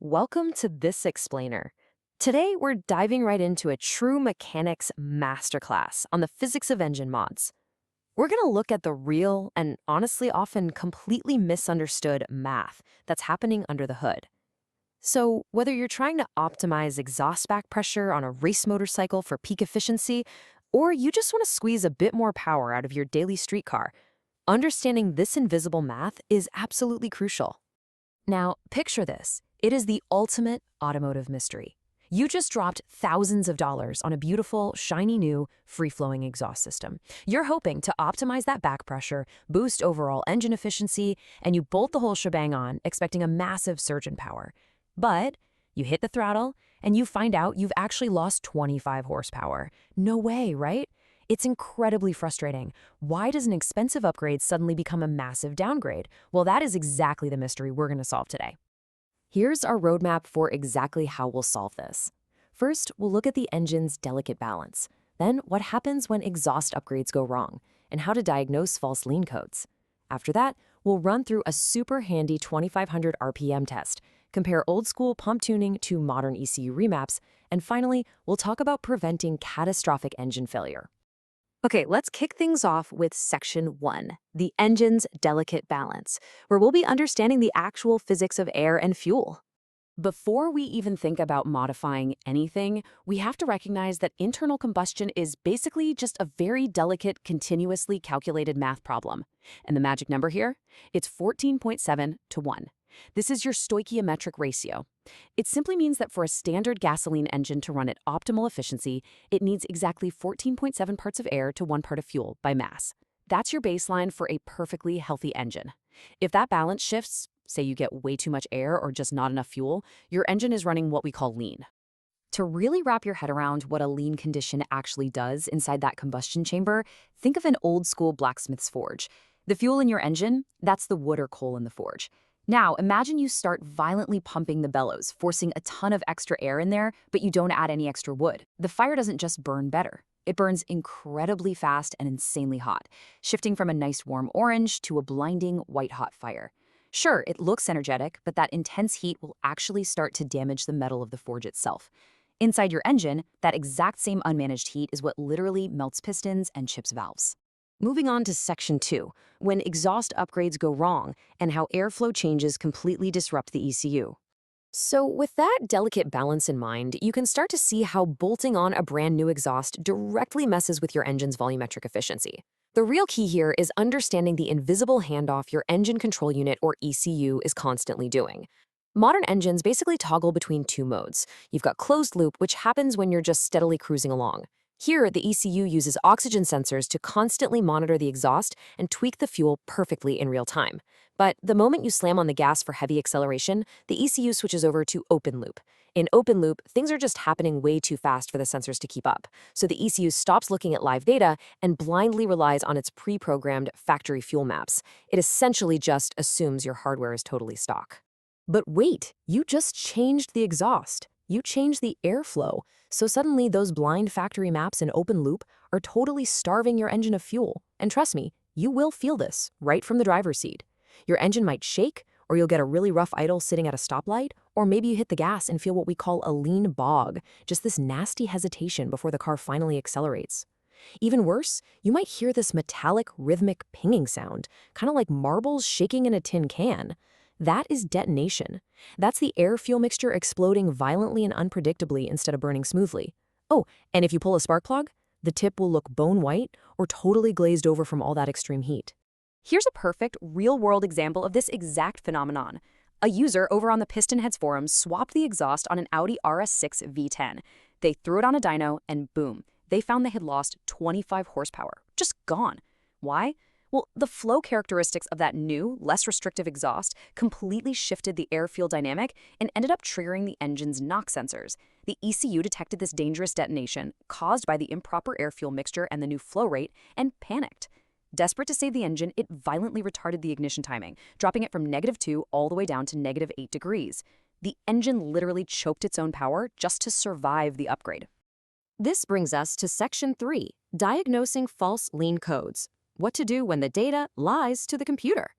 welcome to this explainer. Today, we're diving right into a true mechanics masterclass on the physics of engine mods. We're going to look at the real and honestly often completely misunderstood math that's happening under the hood. So, whether you're trying to optimize exhaust back pressure on a race motorcycle for peak efficiency, or you just want to squeeze a bit more power out of your daily street car, understanding this invisible math is absolutely crucial. Now, picture this. It is the ultimate automotive mystery. You just dropped thousands of dollars on a beautiful, shiny new, free-flowing exhaust system. You're hoping to optimize that back pressure, boost overall engine efficiency, and you bolt the whole shebang on, expecting a massive surge in power. But you hit the throttle, and you find out you've actually lost 25 horsepower. No way, right? It's incredibly frustrating. Why does an expensive upgrade suddenly become a massive downgrade? Well, that is exactly the mystery we're going to solve today. Here's our roadmap for exactly how we'll solve this. First, we'll look at the engine's delicate balance. Then, what happens when exhaust upgrades go wrong, and how to diagnose false lean codes. After that, we'll run through a super handy 2500 RPM test, compare old-school pump tuning to modern ECU remaps, and finally, we'll talk about preventing catastrophic engine failure. Okay, let's kick things off with Section 1, the engine's delicate balance, where we'll be understanding the actual physics of air and fuel. Before we even think about modifying anything, we have to recognize that internal combustion is basically just a very delicate, continuously calculated math problem. And the magic number here? It's 14.7 to 1. This is your stoichiometric ratio. It simply means that for a standard gasoline engine to run at optimal efficiency, it needs exactly 14.7 parts of air to 1 part of fuel by mass. That's your baseline for a perfectly healthy engine. If that balance shifts, say you get way too much air or just not enough fuel, your engine is running what we call lean. To really wrap your head around what a lean condition actually does inside that combustion chamber, think of an old-school blacksmith's forge. The fuel in your engine, that's the wood or coal in the forge. Now, imagine you start violently pumping the bellows, forcing a ton of extra air in there, but you don't add any extra wood. The fire doesn't just burn better. It burns incredibly fast and insanely hot, shifting from a nice warm orange to a blinding white-hot fire. Sure, it looks energetic, but that intense heat will actually start to damage the metal of the forge itself. Inside your engine, that exact same unmanaged heat is what literally melts pistons and chips valves. Moving on to Section 2, when exhaust upgrades go wrong and how airflow changes completely disrupt the ECU. So with that delicate balance in mind, you can start to see how bolting on a brand new exhaust directly messes with your engine's volumetric efficiency. The real key here is understanding the invisible handoff your engine control unit, or ECU, is constantly doing. Modern engines basically toggle between two modes. You've got closed loop, which happens when you're just steadily cruising along. Here, the ECU uses oxygen sensors to constantly monitor the exhaust and tweak the fuel perfectly in real time. But the moment you slam on the gas for heavy acceleration, the ECU switches over to open loop. In open loop, things are just happening way too fast for the sensors to keep up. So the ECU stops looking at live data and blindly relies on its pre-programmed factory fuel maps. It essentially just assumes your hardware is totally stock. But wait, you just changed the exhaust. You changed the airflow. So suddenly those blind factory maps in open loop are totally starving your engine of fuel. And trust me, you will feel this right from the driver's seat. Your engine might shake, or you'll get a really rough idle sitting at a stoplight, or maybe you hit the gas and feel what we call a lean bog, just this nasty hesitation before the car finally accelerates. Even worse, you might hear this metallic, rhythmic pinging sound, kind of like marbles shaking in a tin can. That is detonation. That's the air-fuel mixture exploding violently and unpredictably instead of burning smoothly. Oh, and if you pull a spark plug, the tip will look bone white or totally glazed over from all that extreme heat. Here's a perfect, real-world example of this exact phenomenon. A user over on the PistonHeads forum swapped the exhaust on an Audi RS6 V10. They threw it on a dyno, and boom, they found they had lost 25 horsepower. Just gone. Why? Well, the flow characteristics of that new, less restrictive exhaust completely shifted the air-fuel dynamic and ended up triggering the engine's knock sensors. The ECU detected this dangerous detonation caused by the improper air-fuel mixture and the new flow rate and panicked. Desperate to save the engine, it violently retarded the ignition timing, dropping it from -2 all the way down to -8 degrees. The engine literally choked its own power just to survive the upgrade. This brings us to Section 3, diagnosing false lean codes. What to do when the data lies to the computer.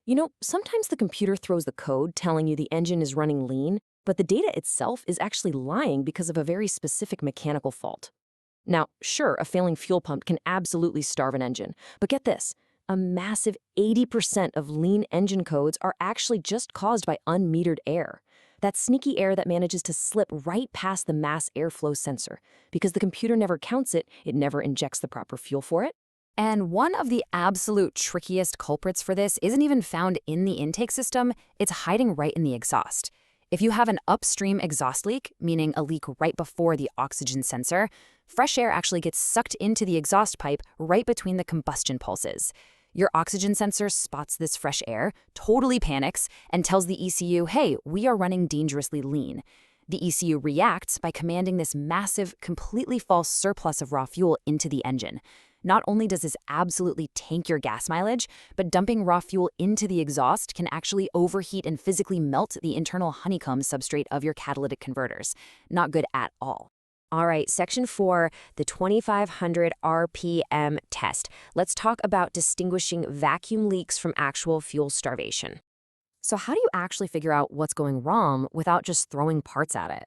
You know, sometimes the computer throws the code telling you the engine is running lean, but the data itself is actually lying because of a very specific mechanical fault. Now, sure, a failing fuel pump can absolutely starve an engine, but get this. A massive 80% of lean engine codes are actually just caused by unmetered air. That sneaky air that manages to slip right past the mass airflow sensor. Because the computer never counts it, it never injects the proper fuel for it. And one of the absolute trickiest culprits for this isn't even found in the intake system, it's hiding right in the exhaust. If you have an upstream exhaust leak, meaning a leak right before the oxygen sensor, fresh air actually gets sucked into the exhaust pipe right between the combustion pulses. Your oxygen sensor spots this fresh air, totally panics, and tells the ECU, hey, we are running dangerously lean. The ECU reacts by commanding this massive, completely false surplus of raw fuel into the engine. Not only does this absolutely tank your gas mileage, but dumping raw fuel into the exhaust can actually overheat and physically melt the internal honeycomb substrate of your catalytic converters. Not good at all. All right, section 4, the 2500 RPM test. Let's talk about distinguishing vacuum leaks from actual fuel starvation. So how do you actually figure out what's going wrong without just throwing parts at it?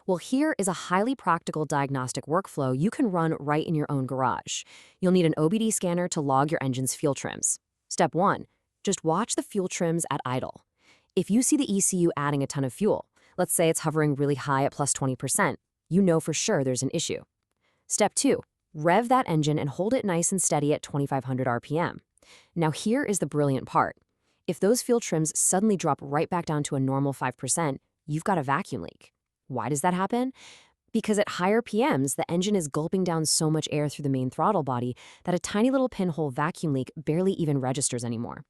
Well, here is a highly practical diagnostic workflow you can run right in your own garage. You'll need an OBD scanner to log your engine's fuel trims. Step 1, just watch the fuel trims at idle. If you see the ECU adding a ton of fuel, let's say it's hovering really high at plus 20%, you know for sure there's an issue. Step 2, rev that engine and hold it nice and steady at 2500 RPM. Now here is the brilliant part. If those fuel trims suddenly drop right back down to a normal 5%, you've got a vacuum leak. Why does that happen? Because at higher PMs, the engine is gulping down so much air through the main throttle body that a tiny little pinhole vacuum leak barely even registers anymore.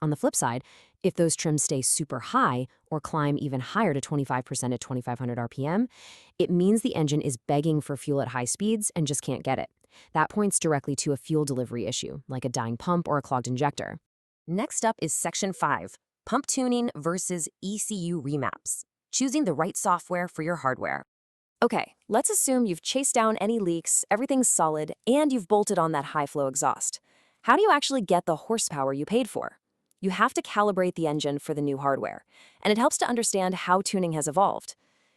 On the flip side, if those trims stay super high or climb even higher to 25% at 2500 RPM, it means the engine is begging for fuel at high speeds and just can't get it. That points directly to a fuel delivery issue, like a dying pump or a clogged injector. Next up is Section 5, Pump Tuning versus ECU Remaps, choosing the right software for your hardware. Okay, let's assume you've chased down any leaks, everything's solid, and you've bolted on that high-flow exhaust. How do you actually get the horsepower you paid for? You have to calibrate the engine for the new hardware, and it helps to understand how tuning has evolved.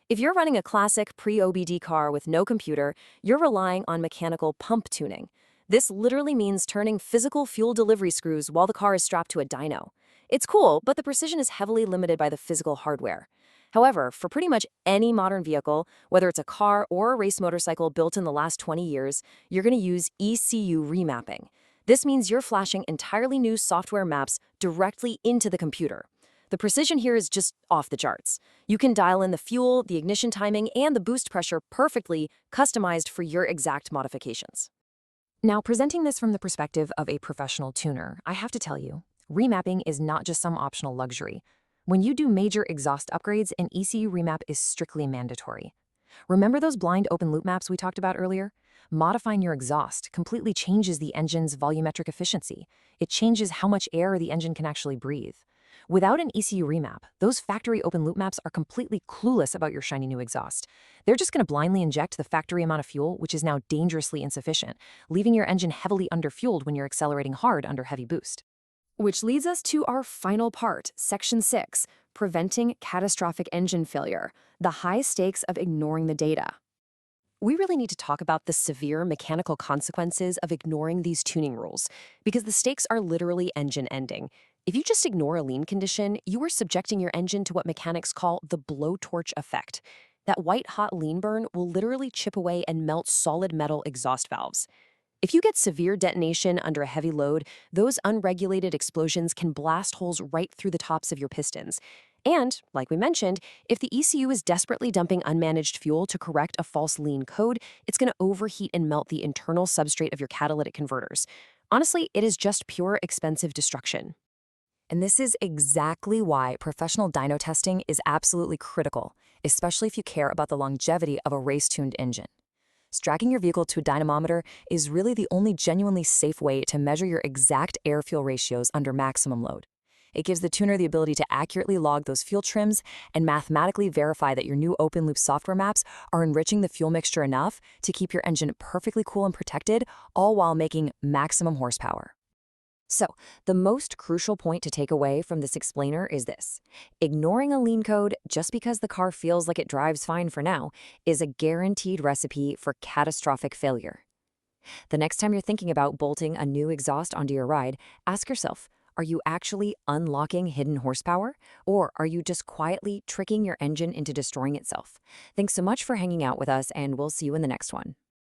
If you're running a classic pre-OBD car with no computer, you're relying on mechanical pump tuning. This literally means turning physical fuel delivery screws while the car is strapped to a dyno. It's cool, but the precision is heavily limited by the physical hardware. However, for pretty much any modern vehicle, whether it's a car or a race motorcycle built in the last 20 years, you're going to use ECU remapping. This means you're flashing entirely new software maps directly into the computer. The precision here is just off the charts. You can dial in the fuel, the ignition timing, and the boost pressure perfectly, customized for your exact modifications. Now, presenting this from the perspective of a professional tuner, I have to tell you, remapping is not just some optional luxury. When you do major exhaust upgrades, an ECU remap is strictly mandatory. Remember those blind open loop maps we talked about earlier? Modifying your exhaust completely changes the engine's volumetric efficiency. It changes how much air the engine can actually breathe. Without an ECU remap, those factory open loop maps are completely clueless about your shiny new exhaust. They're just going to blindly inject the factory amount of fuel, which is now dangerously insufficient, leaving your engine heavily underfueled when you're accelerating hard under heavy boost. Which leads us to our final part, Section 6, Preventing Catastrophic Engine Failure, the high stakes of ignoring the data. We really need to talk about the severe mechanical consequences of ignoring these tuning rules, because the stakes are literally engine ending. If you just ignore a lean condition, you are subjecting your engine to what mechanics call the blowtorch effect. That white-hot lean burn will literally chip away and melt solid metal exhaust valves. If you get severe detonation under a heavy load, those unregulated explosions can blast holes right through the tops of your pistons. And, like we mentioned, if the ECU is desperately dumping unmanaged fuel to correct a false lean code, it's going to overheat and melt the internal substrate of your catalytic converters. Honestly, it is just pure expensive destruction. And this is exactly why professional dyno testing is absolutely critical, especially if you care about the longevity of a race-tuned engine. Strapping your vehicle to a dynamometer is really the only genuinely safe way to measure your exact air-fuel ratios under maximum load. It gives the tuner the ability to accurately log those fuel trims and mathematically verify that your new open-loop software maps are enriching the fuel mixture enough to keep your engine perfectly cool and protected, all while making maximum horsepower. So, the most crucial point to take away from this explainer is this: ignoring a lean code just because the car feels like it drives fine for now is a guaranteed recipe for catastrophic failure. The next time you're thinking about bolting a new exhaust onto your ride, ask yourself, are you actually unlocking hidden horsepower? Or are you just quietly tricking your engine into destroying itself? Thanks so much for hanging out with us, and we'll see you in the next one.